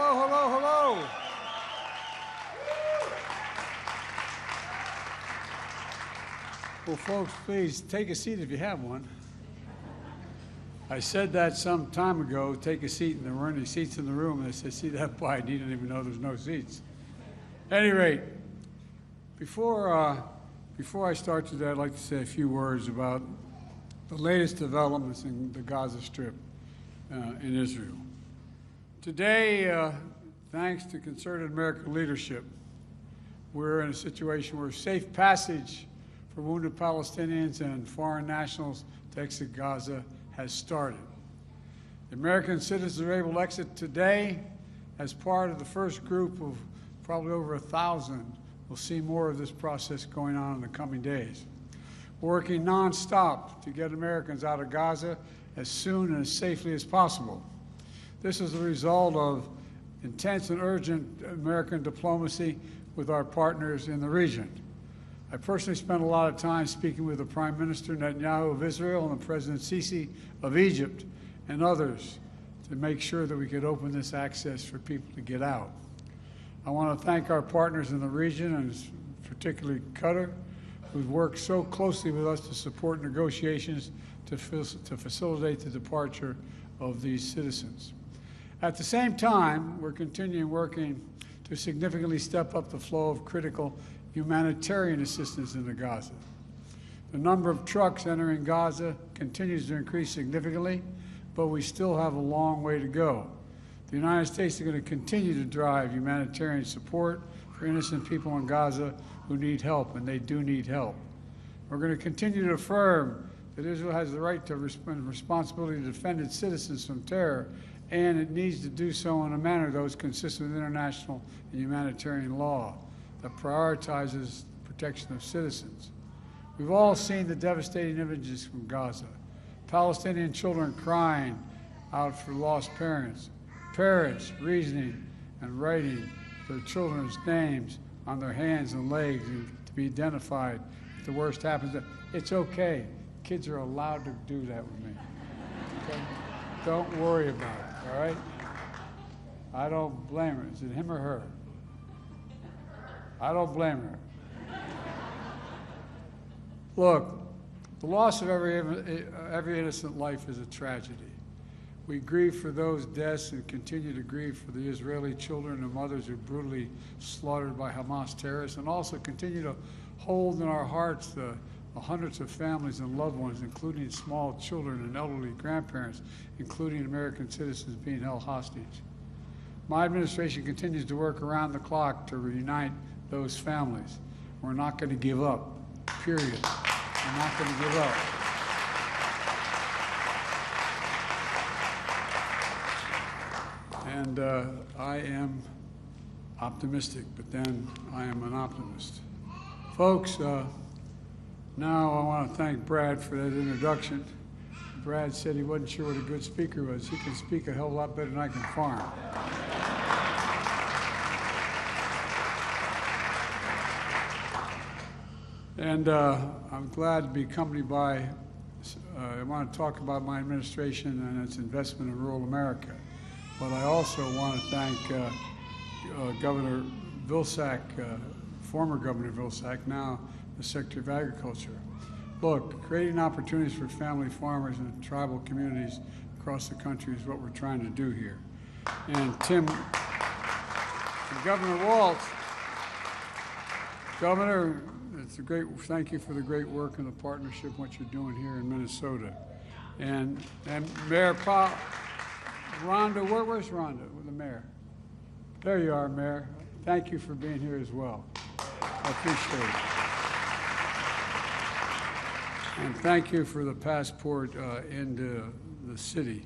Hello, hello, hello. Well, folks, please take a seat if you have one. I said that some time ago, take a seat, and there weren't any seats in the room. And I said, see that why? I didn't even know there's no seats. At any rate, before I start today, I'd like to say a few words about the latest developments in the Gaza Strip in Israel. Today, thanks to concerted American leadership, we're in a situation where safe passage for wounded Palestinians and foreign nationals to exit Gaza has started. The American citizens are able to exit today as part of the first group of probably over 1,000. We'll see more of this process going on in the coming days. We're working nonstop to get Americans out of Gaza as soon and as safely as possible. This is the result of intense and urgent American diplomacy with our partners in the region. I personally spent a lot of time speaking with the Prime Minister Netanyahu of Israel and the President Sisi of Egypt and others to make sure that we could open this access for people to get out. I want to thank our partners in the region, and particularly Qatar, who's worked so closely with us to support negotiations to facilitate the departure of these citizens. At the same time, we're continuing working to significantly step up the flow of critical humanitarian assistance into Gaza. The number of trucks entering Gaza continues to increase significantly, but we still have a long way to go. The United States is going to continue to drive humanitarian support for innocent people in Gaza who need help, and they do need help. We're going to continue to affirm that Israel has the right to responsibility to defend its citizens from terror, and it needs to do so in a manner that is consistent with international and humanitarian law that prioritizes the protection of citizens. We've all seen the devastating images from Gaza. Palestinian children crying out for lost parents, parents reasoning and writing their children's names on their hands and legs to be identified if the worst happens. It's okay. Kids are allowed to do that with me. Okay? Don't worry about it, all right? I don't blame her. Is it him or her? I don't blame her. Look, the loss of every innocent life is a tragedy. We grieve for those deaths and continue to grieve for the Israeli children and mothers who were brutally slaughtered by Hamas terrorists, and also continue to hold in our hearts the hundreds of families and loved ones, including small children and elderly grandparents, including American citizens being held hostage. My administration continues to work around the clock to reunite those families. We're not going to give up, period. We're not going to give up. And I am optimistic, but then I am an optimist. Folks, now I want to thank Brad for that introduction. Brad said he wasn't sure what a good speaker was. He can speak a hell of a lot better than I can farm. And I'm glad to be accompanied by, I want to talk about my administration and its investment in rural America. But I also want to thank Governor Vilsack, former Governor Vilsack, now the Secretary of Agriculture. Look, creating opportunities for family farmers and tribal communities across the country is what we're trying to do here. And Tim, and Governor Waltz, Governor, thank you for the great work and the partnership, what you're doing here in Minnesota. And Mayor Rhonda, where's Rhonda, with the mayor? There you are, Mayor. Thank you for being here as well. I appreciate it. And thank you for the passport into the city.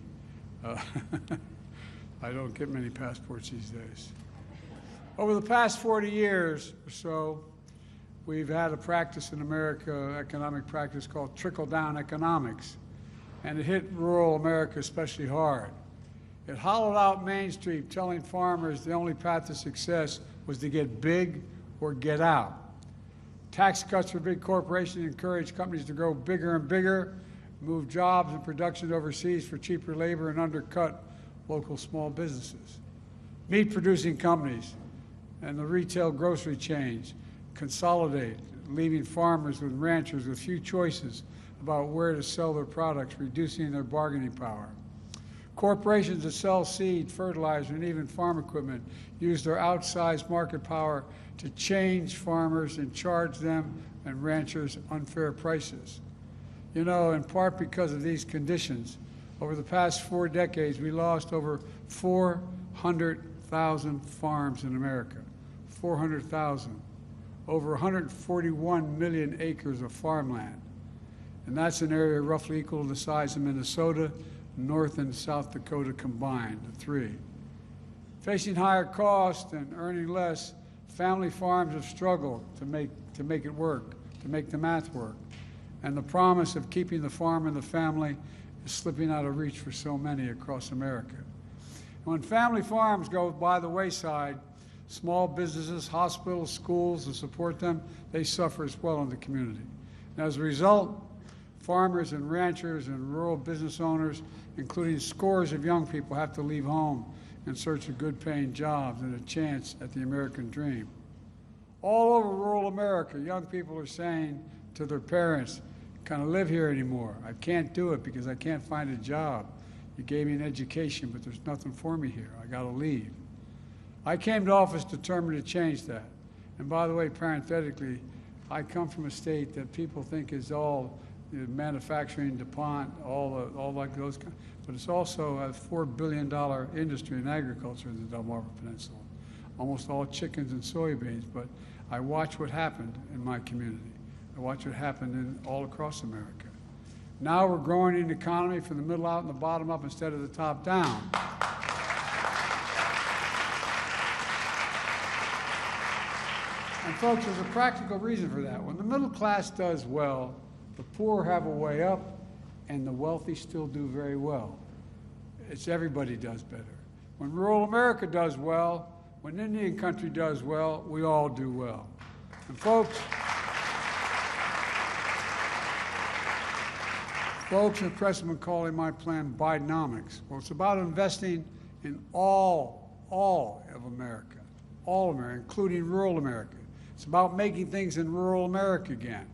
I don't get many passports these days. Over the past 40 years or so, we've had a practice in America, economic practice called trickle-down economics, and it hit rural America especially hard. It hollowed out Main Street, telling farmers the only path to success was to get big or get out. Tax cuts for big corporations encouraged companies to grow bigger and bigger, move jobs and production overseas for cheaper labor, and undercut local small businesses. Meat-producing companies and the retail grocery chains consolidate, leaving farmers and ranchers with few choices about where to sell their products, reducing their bargaining power. Corporations that sell seed, fertilizer, and even farm equipment use their outsized market power to change farmers and charge them and ranchers unfair prices. You know, in part because of these conditions, over the past 4 decades, we lost over 400,000 farms in America. 400,000. Over 141 million acres of farmland. And that's an area roughly equal to the size of Minnesota, North and South Dakota combined, the three. Facing higher costs and earning less, family farms have struggled to make it work, to make the math work. And the promise of keeping the farm and the family is slipping out of reach for so many across America. And when family farms go by the wayside, small businesses, hospitals, schools that support them, they suffer as well in the community. And as a result, farmers and ranchers and rural business owners, including scores of young people, have to leave home in search of good-paying jobs and a chance at the American dream. All over rural America, young people are saying to their parents, I can't live here anymore. I can't do it because I can't find a job. You gave me an education, but there's nothing for me here. I got to leave. I came to office determined to change that. And by the way, parenthetically, I come from a state that people think is all manufacturing, DuPont, all like those kinds. But it's also a $4 billion industry in agriculture in the Delmarva Peninsula. Almost all chickens and soybeans. But I watch what happened in my community. I watch what happened all across America. Now we're growing an economy from the middle out and the bottom up instead of the top down. And folks, there's a practical reason for that. When the middle class does well, the poor have a way up, and the wealthy still do very well. It's everybody does better. When rural America does well, when Indian country does well, we all do well. And folks and press have been calling my plan Bidenomics. Well, it's about investing in all of America, including rural America. It's about making things in rural America again.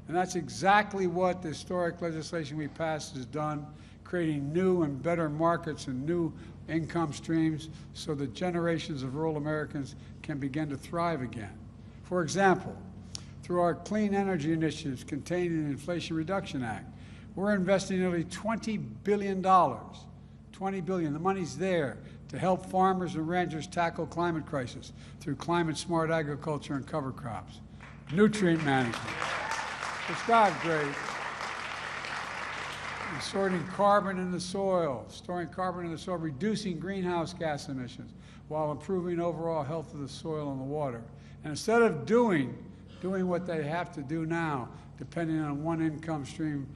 And that's exactly what the historic legislation we passed has done, creating new and better markets and new income streams so that generations of rural Americans can begin to thrive again. For example, through our clean energy initiatives contained in the Inflation Reduction Act, we're investing nearly $20 billion. $20 billion, the money's there to help farmers and ranchers tackle climate crisis through climate-smart agriculture and cover crops, nutrient management. It's not great. And storing carbon in the soil, reducing greenhouse gas emissions while improving overall health of the soil and the water. And instead of doing what they have to do now, depending on one income stream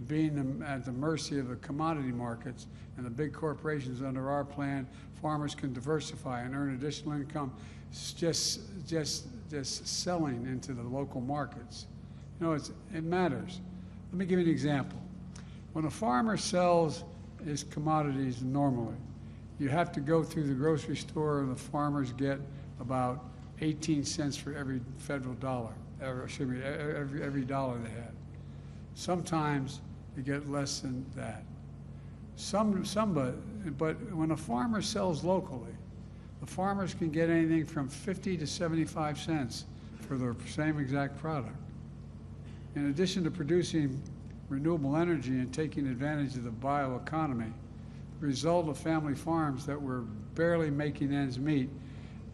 being at the mercy of the commodity markets and the big corporations, under our plan, farmers can diversify and earn additional income just selling into the local markets. You know, it matters. Let me give you an example. When a farmer sells his commodities normally, you have to go through the grocery store and the farmers get about 18 cents for every federal dollar, every dollar they have. Sometimes you get less than that. But when a farmer sells locally, the farmers can get anything from 50 to 75 cents for the same exact product. In addition to producing renewable energy and taking advantage of the bioeconomy, the result of family farms that were barely making ends meet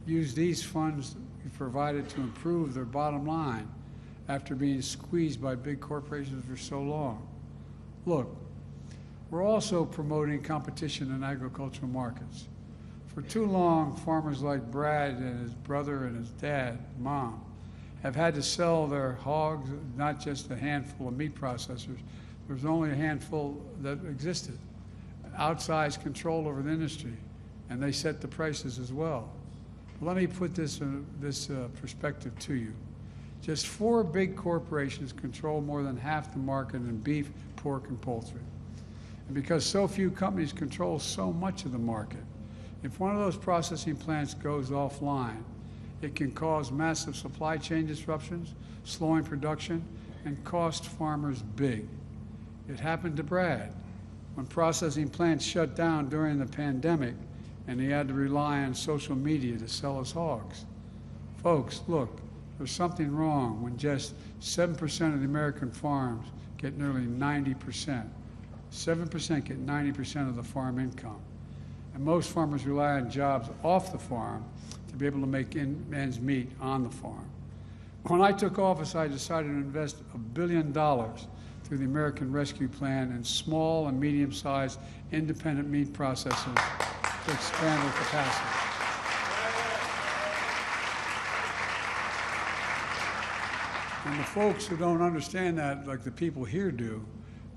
use these funds provided to improve their bottom line after being squeezed by big corporations for so long. Look, we're also promoting competition in agricultural markets. For too long, farmers like Brad and his brother and his dad, mom, have had to sell their hogs, not just a handful of meat processors. There was only a handful that existed. Outsized control over the industry, and they set the prices as well. Let me put this perspective to you. Just 4 big corporations control more than half the market in beef, pork, and poultry. And because so few companies control so much of the market, If one of those processing plants goes offline, it can cause massive supply chain disruptions, slowing production, and cost farmers big. It happened to Brad when processing plants shut down during the pandemic and he had to rely on social media to sell his hogs. Folks, look, there's something wrong when just 7% of the American farms get nearly 90%. 7% get 90% of the farm income. And most farmers rely on jobs off the farm to be able to make ends meet on the farm. When I took office, I decided to invest $1 billion through the American Rescue Plan in small and medium-sized independent meat processors to expand their capacity. And the folks who don't understand that, like the people here do,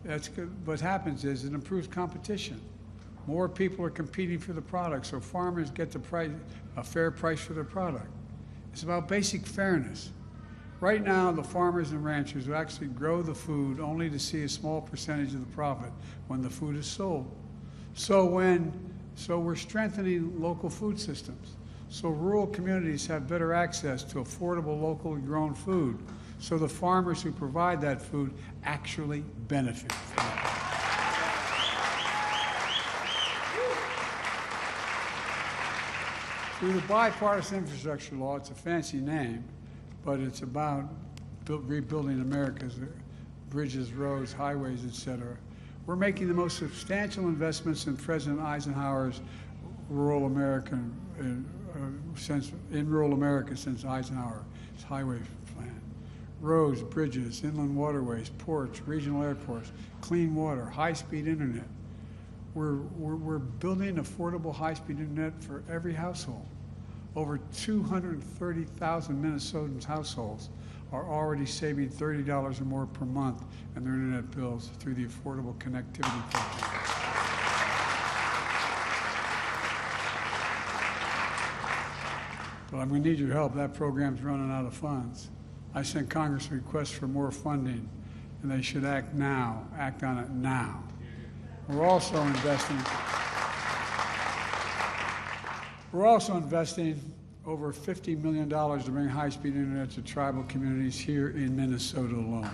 that's good. What happens is it improves competition. More people are competing for the product, so farmers get a fair price for their product. It's about basic fairness. Right now, the farmers and ranchers who actually grow the food only to see a small percentage of the profit when the food is sold. So we're strengthening local food systems. So rural communities have better access to affordable locally grown food. So the farmers who provide that food actually benefit from it. Through the bipartisan infrastructure law, it's a fancy name, but it's about rebuilding America's bridges, roads, highways, et cetera. We're making the most substantial investments in President Eisenhower's rural America since Eisenhower's highway plan. Roads, bridges, inland waterways, ports, regional airports, clean water, high-speed internet. We're building affordable high-speed internet for every household. Over 230,000 Minnesotans households are already saving $30 or more per month in their internet bills through the Affordable Connectivity Program. But I'm going to need your help. That program's running out of funds. I sent Congress requests for more funding, and they should act now, act on it now. We're also investing over $50 million to bring high-speed internet to tribal communities here in Minnesota alone.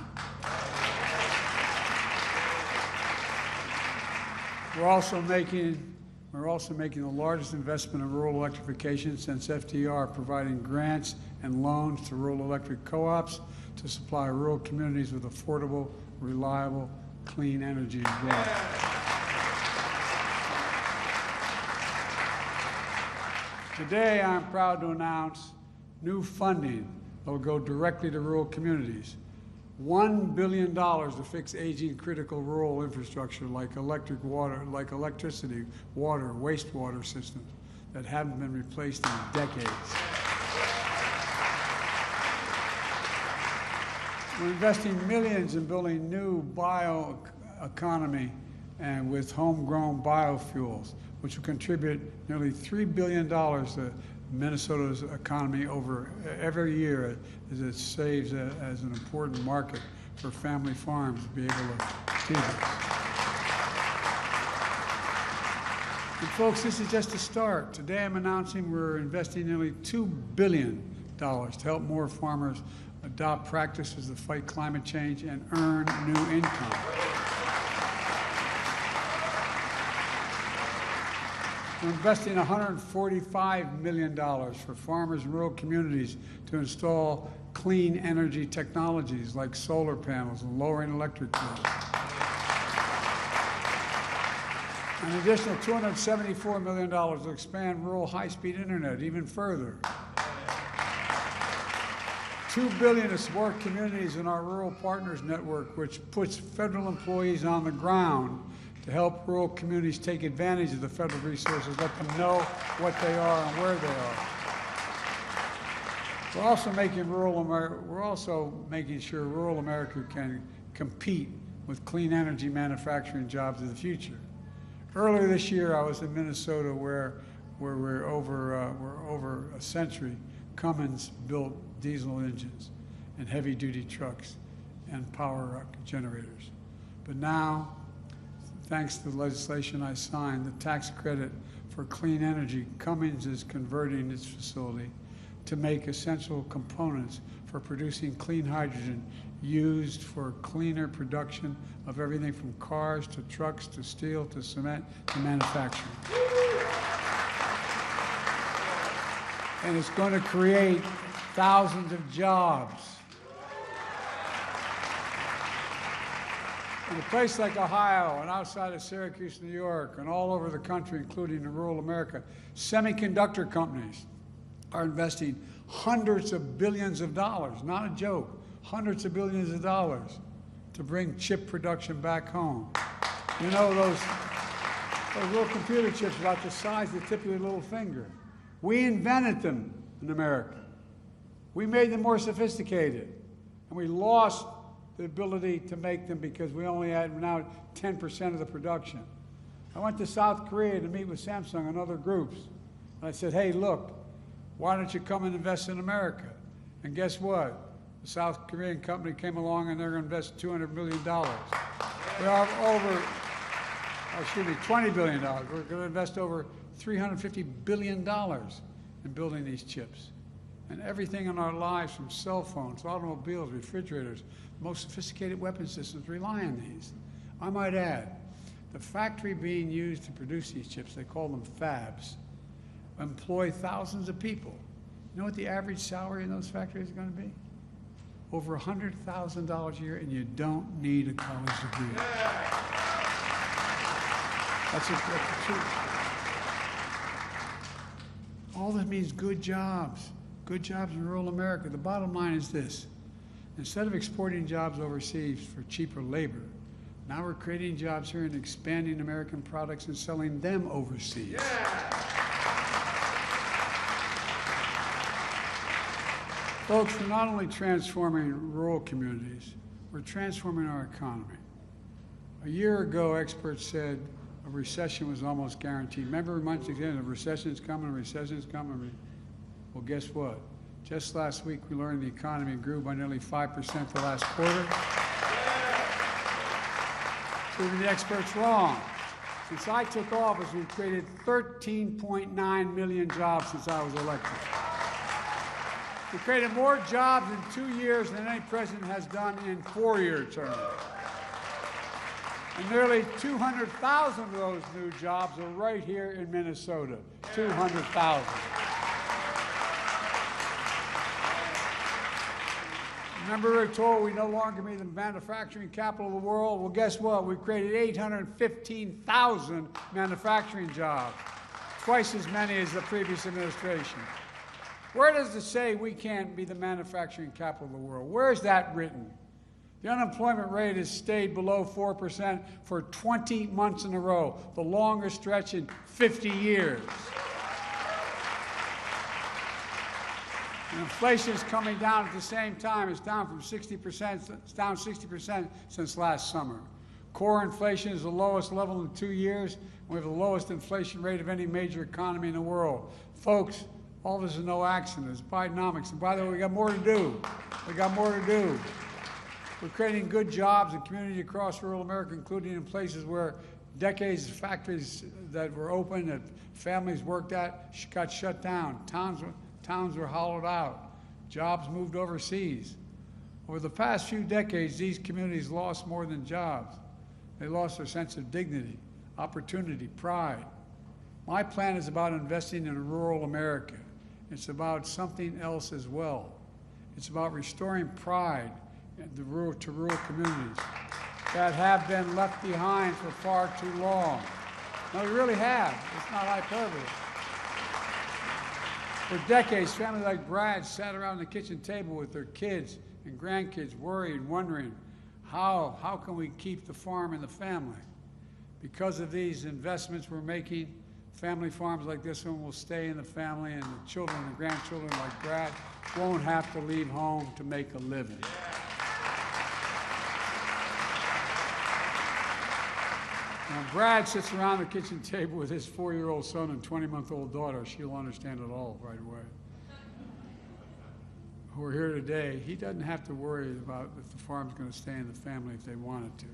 We're also making the largest investment in rural electrification since FDR, providing grants and loans to rural electric co-ops to supply rural communities with affordable, reliable, clean energy as well. Today, I'm proud to announce new funding that will go directly to rural communities. $1 billion to fix aging critical rural infrastructure like electricity, water, wastewater systems that haven't been replaced in decades. We're investing millions in building new bioeconomy and with homegrown biofuels, which will contribute nearly $3 billion to Minnesota's economy over every year as it saves as an important market for family farms to be able to do this. And folks, this is just a start. Today I'm announcing we're investing nearly $2 billion to help more farmers adopt practices to fight climate change and earn new income. We're investing $145 million for farmers in rural communities to install clean energy technologies like solar panels and lowering electric bills. An additional $274 million to expand rural high-speed internet even further. $2 billion to support communities in our Rural Partners Network, which puts federal employees on the ground to help rural communities take advantage of the federal resources, let them know what they are and where they are. We're also making sure rural America can compete with clean energy manufacturing jobs of the future. Earlier this year, I was in Minnesota, where we're over a century. Cummins built diesel engines and heavy-duty trucks and power generators. But now, thanks to the legislation I signed, the tax credit for clean energy. Cummins is converting its facility to make essential components for producing clean hydrogen used for cleaner production of everything from cars to trucks to steel to cement to manufacturing. And it's going to create thousands of jobs. In a place like Ohio and outside of Syracuse, New York, and all over the country, including in rural America, semiconductor companies are investing hundreds of billions of dollars, not a joke, hundreds of billions of dollars to bring chip production back home. You know, those little computer chips about the size of the tip of your little finger. We invented them in America. We made them more sophisticated, and we lost the ability to make them because we only had now 10% of the production. I went to South Korea to meet with Samsung and other groups, and I said, hey, look, why don't you come and invest in America? And guess what? The South Korean company came along and they're going to invest $200 million. We're over, $20 billion. We're going to invest over $350 billion in building these chips. And everything in our lives, from cell phones, automobiles, refrigerators, most sophisticated weapon systems, rely on these. I might add, the factory being used to produce these chips, they call them fabs, employ thousands of people. You know what the average salary in those factories is going to be? Over $100,000 a year, and you don't need a college degree. That's the truth. All that means good jobs in rural America. The bottom line is this. Instead of exporting jobs overseas for cheaper labor, now we're creating jobs here and expanding American products and selling them overseas. Yeah. Folks, we're not only transforming rural communities, we're transforming our economy. A year ago, experts said a recession was almost guaranteed. Remember months ago, a recession's coming. Well, guess what? Just last week, we learned the economy grew by nearly 5% the last quarter. Proving the experts wrong. Since I took office, we've created 13.9 million jobs since I was elected. We created more jobs in 2 years than any president has done in 4-year terms. And nearly 200,000 of those new jobs are right here in Minnesota. 200,000. Remember we were told we no longer be the manufacturing capital of the world? Well, guess what? We created 815,000 manufacturing jobs, twice as many as the previous administration. Where does it say we can't be the manufacturing capital of the world? Where is that written? The unemployment rate has stayed below 4% for 20 months in a row, the longest stretch in 50 years. And inflation is coming down at the same time. It's down from 60%, it's down 60% since last summer. Core inflation is the lowest level in 2 years, and we have the lowest inflation rate of any major economy in the world. Folks, all this is no accident. It's Bidenomics. And by the way, we got more to do. We're creating good jobs in communities across rural America, including in places where decades of factories that were open, that families worked at, got shut down. Towns were hollowed out. Jobs moved overseas. Over the past few decades, these communities lost more than jobs. They lost their sense of dignity, opportunity, pride. My plan is about investing in rural America. It's about something else as well. It's about restoring pride to rural communities that have been left behind for far too long. No, we really have. It's not hyperbole. For decades, families like Brad sat around the kitchen table with their kids and grandkids, worried, wondering, how can we keep the farm in the family? Because of these investments we're making, family farms like this one will stay in the family, and the children and grandchildren like Brad won't have to leave home to make a living. When Brad sits around the kitchen table with his 4-year-old son and 20-month-old daughter, she'll understand it all right away. Who are here today, he doesn't have to worry about if the farm's going to stay in the family if they want it to.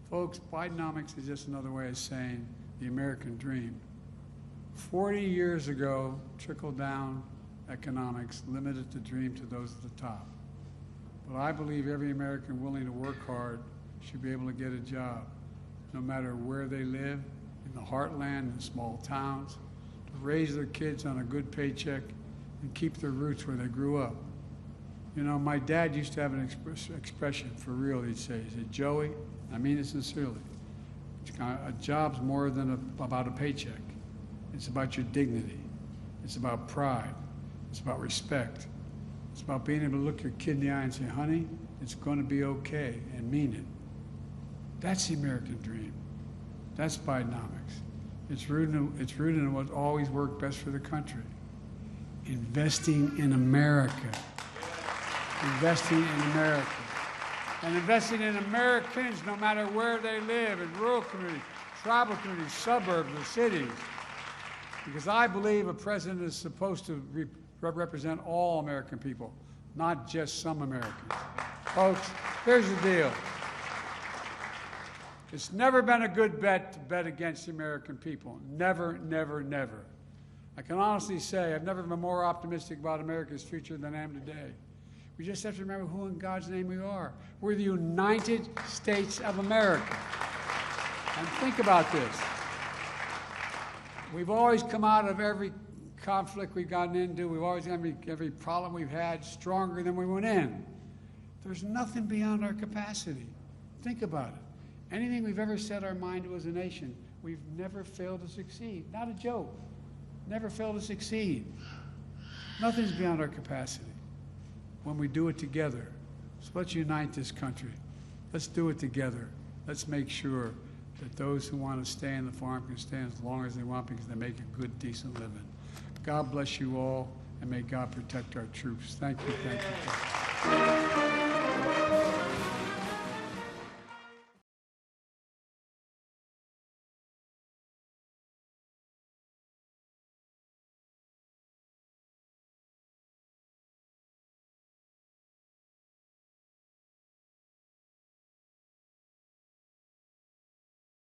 Folks, Bidenomics is just another way of saying the American dream. 40 years ago, trickle-down economics limited the dream to those at the top. But I believe every American willing to work hard should be able to get a job, no matter where they live, in the heartland, in small towns, to raise their kids on a good paycheck and keep their roots where they grew up. You know, my dad used to have an expression, for real, he'd say, Joey, I mean it sincerely, a job's more than about a paycheck. It's about your dignity. It's about pride. It's about respect. It's about being able to look your kid in the eye and say, honey, it's going to be okay, and mean it. That's the American dream. That's Bidenomics. It's rooted in what always worked best for the country. Investing in America. Investing in America. And investing in Americans no matter where they live, in rural communities, tribal communities, suburbs, or cities. Because I believe a president is supposed to represent all American people, not just some Americans. Folks, here's the deal. It's never been a good bet to bet against the American people. Never, never, never. I can honestly say I've never been more optimistic about America's future than I am today. We just have to remember who in God's name we are. We're the United States of America. And think about this. We've always come out of every conflict we've gotten into, we've always every problem we've had stronger than we went in. There's nothing beyond our capacity. Think about it. Anything we've ever set our mind to as a nation, we've never failed to succeed. Not a joke. Never failed to succeed. Nothing's beyond our capacity when we do it together. So let's unite this country. Let's do it together. Let's make sure that those who want to stay in the farm can stay as long as they want because they make a good, decent living. God bless you all, and may God protect our troops. Thank you, thank you, thank you.